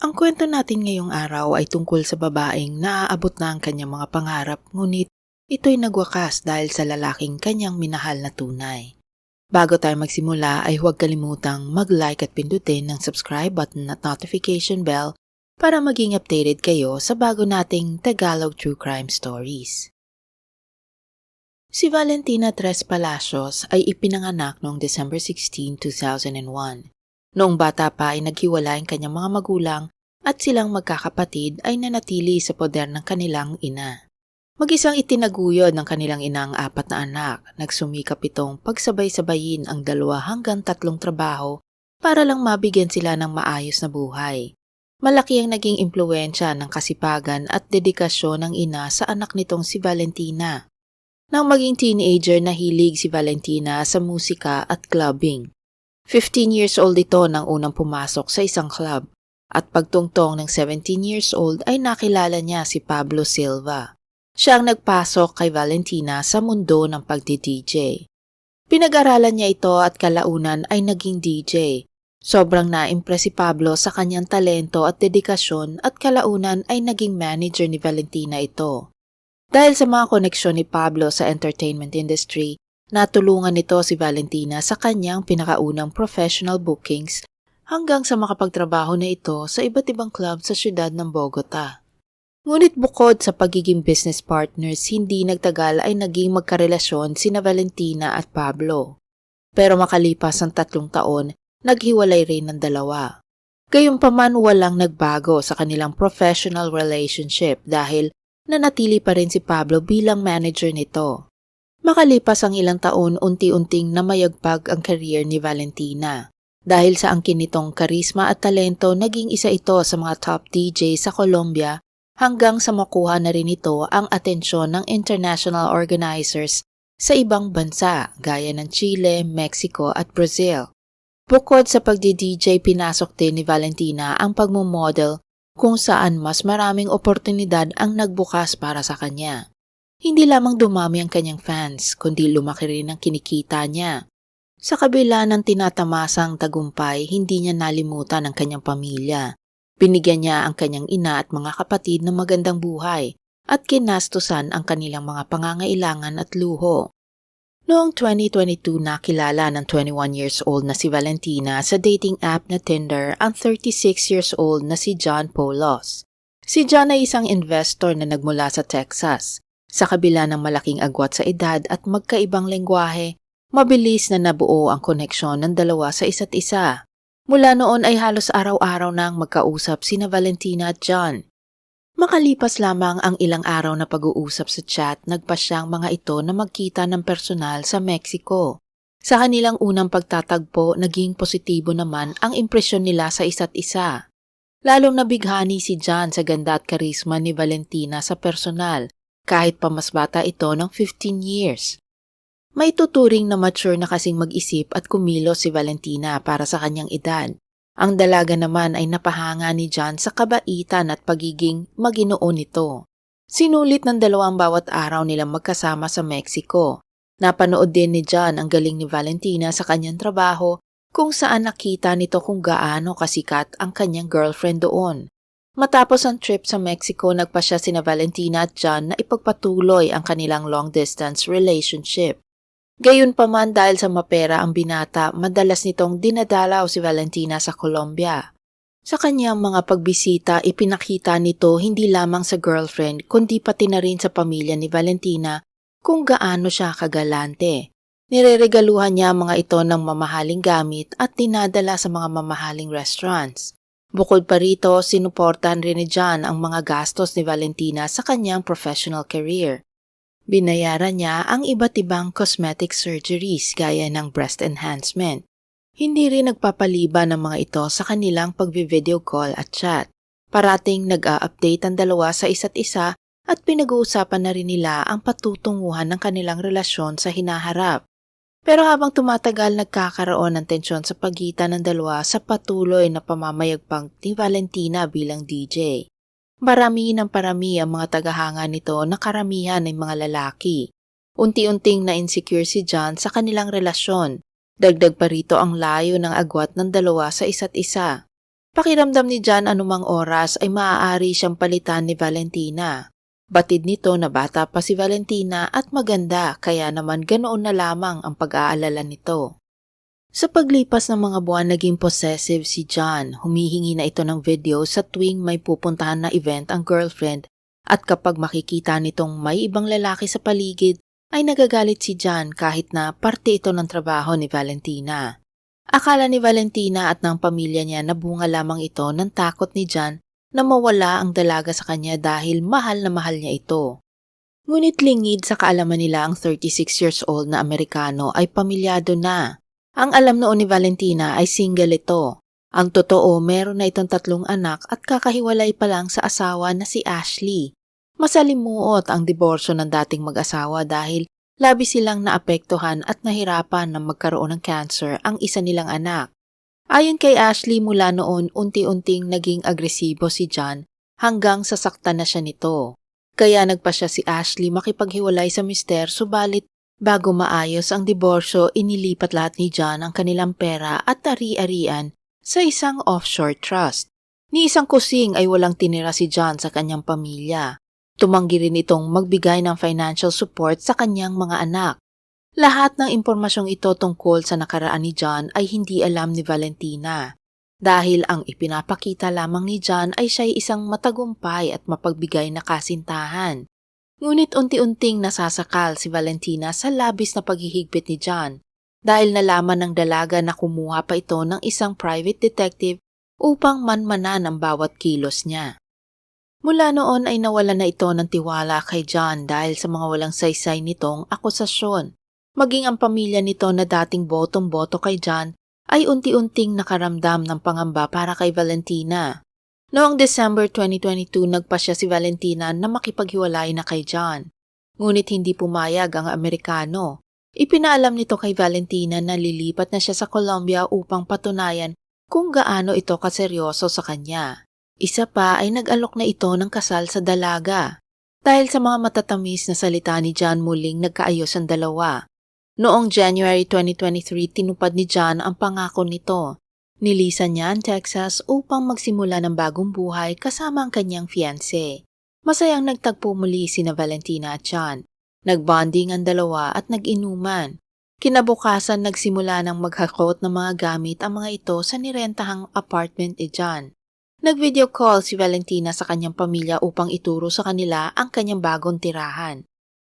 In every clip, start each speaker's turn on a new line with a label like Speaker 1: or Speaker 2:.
Speaker 1: Ang kwento natin ngayong araw ay tungkol sa babaeng naaabot na ang kanyang mga pangarap, ngunit ito'y nagwakas dahil sa lalaking kanyang minahal na tunay. Bago tayo magsimula ay huwag kalimutang mag-like at pindutin ng subscribe button at notification bell para maging updated kayo sa bago nating Tagalog True Crime Stories. Si Valentina Tres Palacios ay ipinanganak noong December 16, 2001. Noong bata pa ay naghiwalay ang kanyang mga magulang at silang magkakapatid ay nanatili sa poder ng kanilang ina. Mag-isang itinaguyod ng kanilang ina ang 4 na anak, nagsumikap itong pagsabay-sabayin ang 2 hanggang 3 trabaho para lang mabigyan sila ng maayos na buhay. Malaki ang naging impluwensya ng kasipagan at dedikasyon ng ina sa anak nitong si Valentina. Nang maging teenager, nahilig si Valentina sa musika at clubbing. 15 years old ito nang unang pumasok sa isang club at pagtungtong ng 17 years old ay nakilala niya si Pablo Silva. Siya ang nagpasok kay Valentina sa mundo ng pagdi-DJ. Pinag-aralan niya ito at kalaunan ay naging DJ. Sobrang na-impress si Pablo sa kanyang talento at dedikasyon at kalaunan ay naging manager ni Valentina ito. Dahil sa mga koneksyon ni Pablo sa entertainment industry, natulungan nito si Valentina sa kanyang pinakaunang professional bookings hanggang sa makapagtrabaho na ito sa iba't ibang club sa siyudad ng Bogota. Ngunit bukod sa pagiging business partners, hindi nagtagal ay naging magkarelasyon sina Valentina at Pablo. Pero makalipas ang 3 taon, naghiwalay rin ng 2. Gayunpaman walang nagbago sa kanilang professional relationship dahil nanatili pa rin si Pablo bilang manager nito. Makalipas ang ilang taon, unti-unting namayagpag ang career ni Valentina. Dahil sa angkin nitong karisma at talento, naging isa ito sa mga top DJ sa Colombia hanggang sa makuha na rin ito ang atensyon ng international organizers sa ibang bansa gaya ng Chile, Mexico at Brazil. Bukod sa pagdi-DJ, pinasok din ni Valentina ang pagmumodel kung saan mas maraming oportunidad ang nagbukas para sa kanya. Hindi lamang dumami ang kanyang fans, kundi lumaki rin ang kinikita niya. Sa kabila ng tinatamasang tagumpay, hindi niya nalimutan ang kanyang pamilya. Binigyan niya ang kanyang ina at mga kapatid ng magandang buhay at kinastusan ang kanilang mga pangangailangan at luho. Noong 2022 nakilala ng 21 years old na si Valentina sa dating app na Tinder ang 36 years old na si John Polos. Si John ay isang investor na nagmula sa Texas. Sa kabila ng malaking agwat sa edad at magkaibang lengguwahe, mabilis na nabuo ang koneksyon ng dalawa sa isa't isa. Mula noon ay halos araw-araw nang magkausap sina Valentina at John. Makalipas lamang ang ilang araw na pag-uusap sa chat, nagpasyang mga ito na magkita ng personal sa Mexico. Sa kanilang unang pagtatagpo, naging positibo naman ang impresyon nila sa isa't isa. Lalong nabighani si John sa ganda at karisma ni Valentina sa personal, kahit pa mas bata ito ng 15 years. May tuturing na mature na kasing mag-isip at kumilos si Valentina para sa kanyang edad. Ang dalaga naman ay napahanga ni John sa kabaitan at pagiging maginoo nito. Sinulit ng 2 bawat araw nilang magkasama sa Mexico. Napanood din ni John ang galing ni Valentina sa kanyang trabaho kung saan nakita nito kung gaano kasikat ang kanyang girlfriend doon. Matapos ang trip sa Mexico, nagpasya sina Valentina at John na ipagpatuloy ang kanilang long-distance relationship. Gayunpaman dahil sa mapera ang binata, madalas nitong dinadalaw si Valentina sa Colombia. Sa kanyang mga pagbisita, ipinakita nito hindi lamang sa girlfriend kundi pati na rin sa pamilya ni Valentina kung gaano siya kagalante. Nireregaluhan niya mga ito ng mamahaling gamit at dinadala sa mga mamahaling restaurants. Bukod pa rito, sinuportahan rin ni John ang mga gastos ni Valentina sa kanyang professional career. Binayaran niya ang iba't ibang cosmetic surgeries gaya ng breast enhancement. Hindi rin nagpapaliban ng mga ito sa kanilang pagvi-video call at chat. Parating nag-a-update ang dalawa sa isa't isa at pinag-uusapan na rin nila ang patutunguhan ng kanilang relasyon sa hinaharap. Pero habang tumatagal, nagkakaroon ng tensyon sa pagitan ng dalawa sa patuloy na pamamayagpag ni Valentina bilang DJ. Parami ng parami ang mga tagahanga nito na karamihan ay mga lalaki. Unti-unting na-insecure si John sa kanilang relasyon. Dagdag pa rito ang layo ng agwat ng dalawa sa isa't isa. Pakiramdam ni John anumang oras ay maaari siyang palitan ni Valentina. Batid nito na bata pa si Valentina at maganda kaya naman ganoon na lamang ang pag-aalala nito. Sa paglipas ng mga buwan naging possessive si John, humihingi na ito ng video sa tuwing may pupuntahan na event ang girlfriend at kapag makikita nitong may ibang lalaki sa paligid ay nagagalit si John kahit na parte ito ng trabaho ni Valentina. Akala ni Valentina at ng pamilya niya na bunga lamang ito ng takot ni John na mawala ang dalaga sa kanya dahil mahal na mahal niya ito. Ngunit lingid sa kaalaman nila ang 36 years old na Amerikano ay pamilyado na. Ang alam noon ni Valentina ay single ito. Ang totoo meron na itong 3 anak at kakahiwalay pa lang sa asawa na si Ashley. Masalimuot ang diborsyo ng dating mag-asawa dahil labis silang naapektuhan at nahirapan na magkaroon ng cancer ang isa nilang anak. Ayon kay Ashley mula noon unti-unting naging agresibo si John hanggang sasaktan na siya nito. Kaya nagpa siya si Ashley makipaghiwalay sa mister subalit bago maayos ang diborsyo inilipat lahat ni John ang kanilang pera at ari-arian sa isang offshore trust. Ni isang kusing ay walang tinira si John sa kanyang pamilya. Tumanggi rin itong magbigay ng financial support sa kanyang mga anak. Lahat ng impormasyong ito tungkol sa nakaraan ni John ay hindi alam ni Valentina. Dahil ang ipinapakita lamang ni John ay siya'y isang matagumpay at mapagbigay na kasintahan. Ngunit unti-unting nasasakal si Valentina sa labis na paghihigpit ni John dahil nalaman ng dalaga na kumuha pa ito ng isang private detective upang manmanan ang bawat kilos niya. Mula noon ay nawala na ito ng tiwala kay John dahil sa mga walang saysay nitong akusasyon. Maging ang pamilya nito na dating botong-boto kay John ay unti-unting nakaramdam ng pangamba para kay Valentina. Noong December 2022, nagpasya si Valentina na makipaghiwalay na kay John. Ngunit hindi pumayag ang Amerikano. Ipinaalam nito kay Valentina na lilipat na siya sa Colombia upang patunayan kung gaano ito kaseryoso sa kanya. Isa pa ay nag-alok na ito ng kasal sa dalaga. Dahil sa mga matatamis na salita ni John muling nagkaayos ang dalawa. Noong January 2023, tinupad ni John ang pangako nito. Nilisan niya ang Texas upang magsimula ng bagong buhay kasama ang kanyang fiancé. Masayang nagtagpo muli sina Valentina at John. Nagbonding ang dalawa at nag-inuman. Kinabukasan nagsimula ng maghakot ng mga gamit ang mga ito sa nirentahang apartment ni John. Nag-video call si Valentina sa kanyang pamilya upang ituro sa kanila ang kanyang bagong tirahan.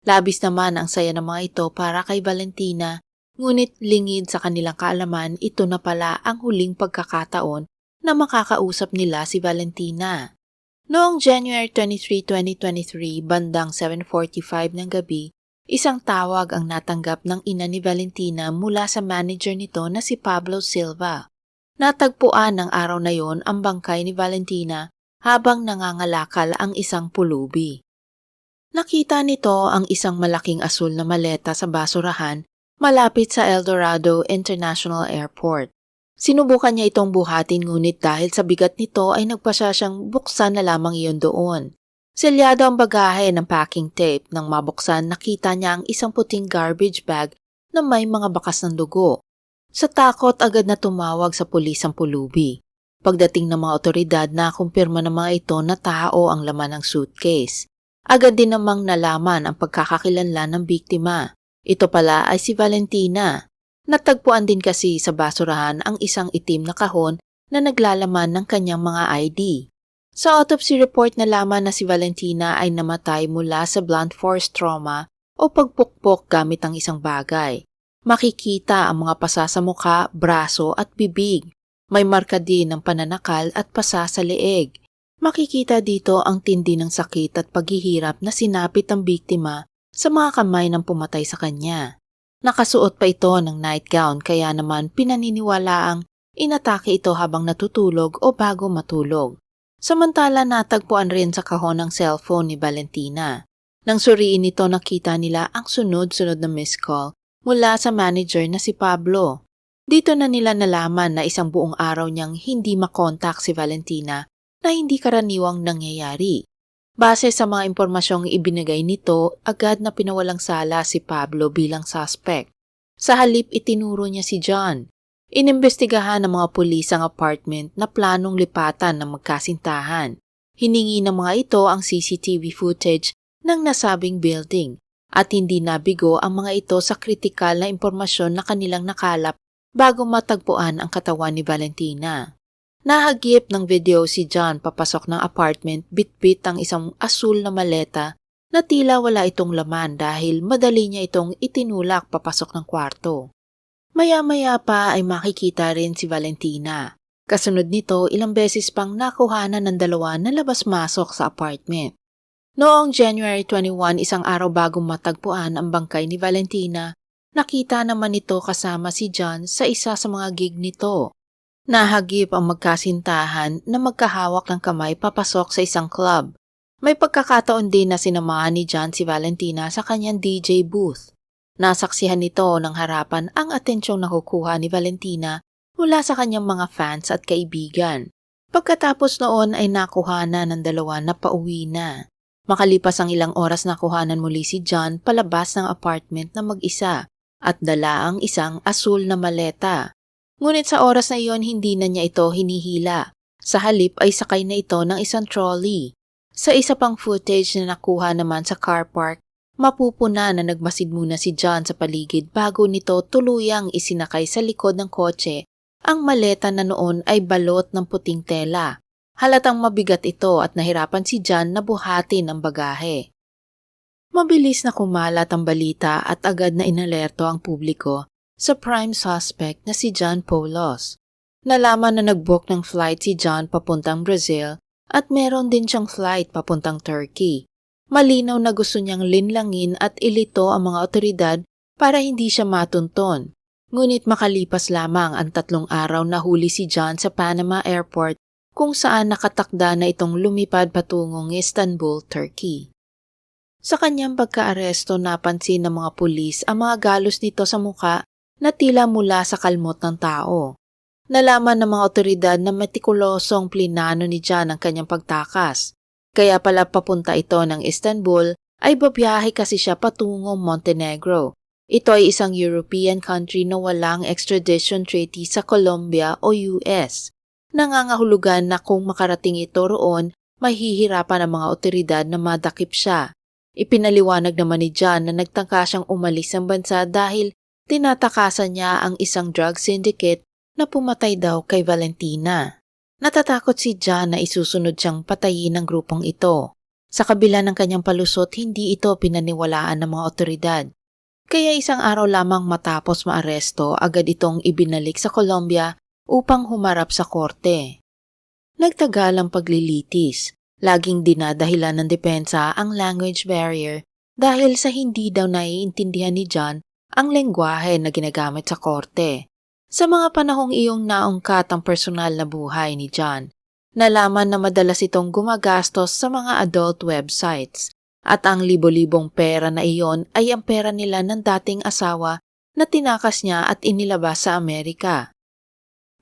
Speaker 1: Labis naman ang saya ng mga ito para kay Valentina. Ngunit lingid sa kanilang kaalaman, ito na pala ang huling pagkakataon na makakausap nila si Valentina. Noong January 23, 2023, bandang 7:45 ng gabi, isang tawag ang natanggap ng ina ni Valentina mula sa manager nito na si Pablo Silva. Natagpuan ng araw na yon ang bangkay ni Valentina habang nangangalakal ang isang pulubi. Nakita nito ang isang malaking asul na maleta sa basurahan malapit sa El Dorado International Airport. Sinubukan niya itong buhatin ngunit dahil sa bigat nito ay nagpasya siyang buksan na lamang iyon doon. Selyado ang bagahe ng packing tape. Nang mabuksan, nakita niya ang isang puting garbage bag na may mga bakas ng dugo. Sa takot, agad na tumawag sa pulis ang pulubi. Pagdating ng mga otoridad, nakumpirma ng mga ito na tao ang laman ng suitcase. Agad din namang nalaman ang pagkakakilanlan ng biktima. Ito pala ay si Valentina. Natagpuan din kasi sa basurahan ang isang itim na kahon na naglalaman ng kanyang mga ID. Sa autopsy report nalaman na si Valentina ay namatay mula sa blunt force trauma o pagpukpok gamit ang isang bagay. Makikita ang mga pasa sa mukha, braso at bibig. May marka din ng pananakal at pasa sa leeg. Makikita dito ang tindi ng sakit at paghihirap na sinapit ng biktima sa mga kamay ng pumatay sa kanya. Nakasuot pa ito ng nightgown kaya naman pinaniniwalaang inatake ito habang natutulog o bago matulog. Samantala natagpuan rin sa kahon ng cellphone ni Valentina. Nang suriin ito nakita nila ang sunod-sunod na missed call mula sa manager na si Pablo. Dito na nila nalaman na isang buong araw niyang hindi makontak si Valentina na hindi karaniwang nangyayari. Base sa mga impormasyong ibinigay nito, agad na pinawalang sala si Pablo bilang suspect. Sa halip itinuro niya si John. Inimbestigahan ng mga pulis ang apartment na planong lipatan ng magkasintahan. Hiningi ng mga ito ang CCTV footage ng nasabing building at hindi nabigo ang mga ito sa kritikal na impormasyon na kanilang nakalap bago matagpuan ang katawan ni Valentina. Nahagip ng video si John papasok ng apartment bitbit ang isang asul na maleta na tila wala itong laman dahil madali niya itong itinulak papasok ng kwarto. Maya-maya pa ay makikita rin si Valentina. Kasunod nito, ilang beses pang nakuhanan ng dalawa na labas-masok sa apartment. Noong January 21, isang araw bago matagpuan ang bangkay ni Valentina, nakita naman ito kasama si John sa isa sa mga gig nito. Nahagip ang magkasintahan na magkahawak ng kamay papasok sa isang club. May pagkakataon din na sinamahan ni John si Valentina sa kanyang DJ booth. Nasaksihan nito ng harapan ang atensyong nakukuha ni Valentina mula sa kanyang mga fans at kaibigan. Pagkatapos noon ay nakuhanan ng dalawa na pauwi na. Makalipas ang ilang oras nakuhanan muli si John palabas ng apartment na mag-isa at dala ang isang asul na maleta. Ngunit sa oras na iyon hindi na niya ito hinihila. Sa halip ay sakay na ito ng isang trolley. Sa isa pang footage na nakuha naman sa car park, mapupuna na nagmasid muna si John sa paligid bago nito tuluyang isinakay sa likod ng kotse. Ang maleta na noon ay balot ng puting tela. Halatang mabigat ito at nahirapan si John na buhatin ang bagahe. Mabilis na kumalat ang balita at agad na inalerto ang publiko sa prime suspect na si John Poulos. Nalaman na nag-book ng flight si John papuntang Brazil at meron din siyang flight papuntang Turkey. Malinaw na gusto niyang linlangin at ilito ang mga otoridad para hindi siya matunton. Ngunit makalipas lamang ang 3 araw nahuli si John sa Panama Airport kung saan nakatakda na itong lumipad patungong Istanbul, Turkey. Sa kanyang pagkaaresto napansin ng mga pulis ang mga galos nito sa muka na tila mula sa kalmot ng tao. Nalaman ng mga otoridad na metikulosong plinano ni John ang kanyang pagtakas. Kaya pala papunta ito ng Istanbul ay babiyahe kasi siya patungong Montenegro. Ito ay isang European country na walang extradition treaty sa Colombia o US. Nangangahulugan na kung makarating ito roon, mahihirapan ang mga otoridad na madakip siya. Ipinaliwanag naman ni John na nagtangka siyang umalis ng bansa dahil tinatakasan niya ang isang drug syndicate na pumatay daw kay Valentina. Natatakot si John na isusunod siyang patayin ng grupong ito. Sa kabila ng kanyang palusot, hindi ito pinaniwalaan ng mga otoridad. Kaya isang araw lamang matapos maaresto, agad itong ibinalik sa Colombia upang humarap sa korte. Nagtagal ang paglilitis. Laging dinadahilan ng depensa ang language barrier dahil sa hindi daw naiintindihan ni John ang lengguwahe na ginagamit sa korte. Sa mga panahong iyong naungkat ang personal na buhay ni John, nalaman na madalas itong gumagastos sa mga adult websites at ang libo-libong pera na iyon ay ang pera nila ng dating asawa na tinakas niya at inilabas sa Amerika.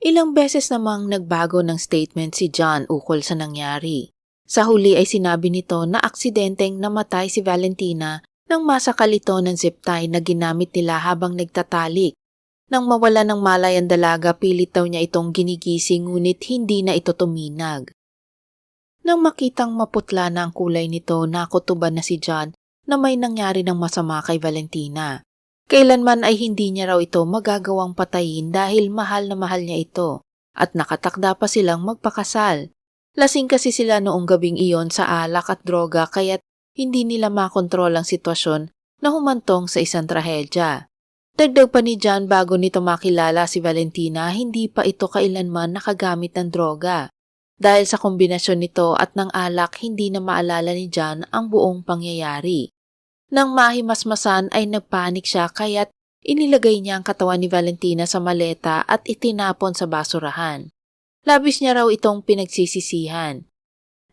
Speaker 1: Ilang beses namang nagbago ng statement si John ukol sa nangyari. Sa huli ay sinabi nito na aksidenteng namatay si Valentina nang masakal ito ng zip tie na ginamit nila habang nagtatalik. Nang mawala ng malay ang dalaga, pilit daw niya itong ginigising ngunit hindi na ito tuminag. Nang makitang maputla na ang kulay nito, nakutuban na si John na may nangyari ng masama kay Valentina. Kailanman ay hindi niya raw ito magagawang patayin dahil mahal na mahal niya ito at nakatakda pa silang magpakasal. Lasing kasi sila noong gabing iyon sa alak at droga kaya't hindi nila makontrol ang sitwasyon na humantong sa isang trahedya. Dagdag pa ni John bago nito makilala si Valentina, hindi pa ito kailanman nakagamit ng droga. Dahil sa kombinasyon nito at ng alak, hindi na maalala ni John ang buong pangyayari. Nang mahimasmasan ay nagpanik siya kaya't inilagay niya ang katawan ni Valentina sa maleta at itinapon sa basurahan. Labis niya raw itong pinagsisisihan.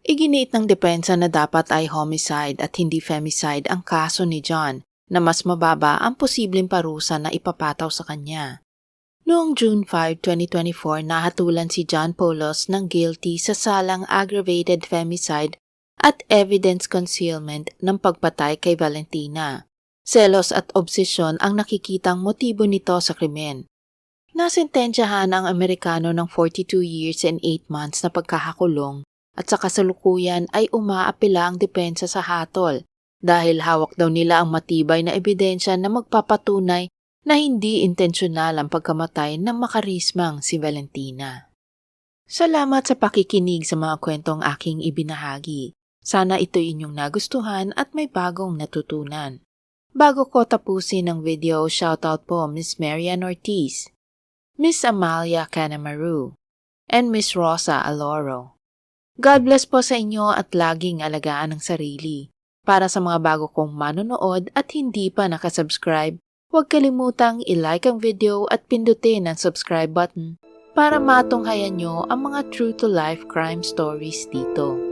Speaker 1: Iginiit ng depensa na dapat ay homicide at hindi femicide ang kaso ni John, na mas mababa ang posibleng parusa na ipapataw sa kanya. Noong June 5, 2024, nahatulan si John Poulos ng guilty sa salang aggravated femicide at evidence concealment ng pagpatay kay Valentina. Selos at obsesyon ang nakikitang motibo nito sa krimen. Nasentensyahan ang Amerikano ng 42 years and 8 months na pagkakakulong at sa kasalukuyan ay umaapela ang depensa sa hatol dahil hawak daw nila ang matibay na ebidensya na magpapatunay na hindi intensyonal ang pagkamatay ng makarismang si Valentina. Salamat sa pakikinig sa mga kwentong aking ibinahagi. Sana ito'y inyong nagustuhan at may bagong natutunan. Bago ko tapusin ang video, shoutout po Miss Marian Ortiz, Miss Amalia Canamaru, and Miss Rosa Aloro. God bless po sa inyo at laging alagaan ang sarili. Para sa mga bago kong manonood at hindi pa nakasubscribe, huwag kalimutang i-like ang video at pindutin ang subscribe button para matunghayan nyo ang mga true-to-life crime stories dito.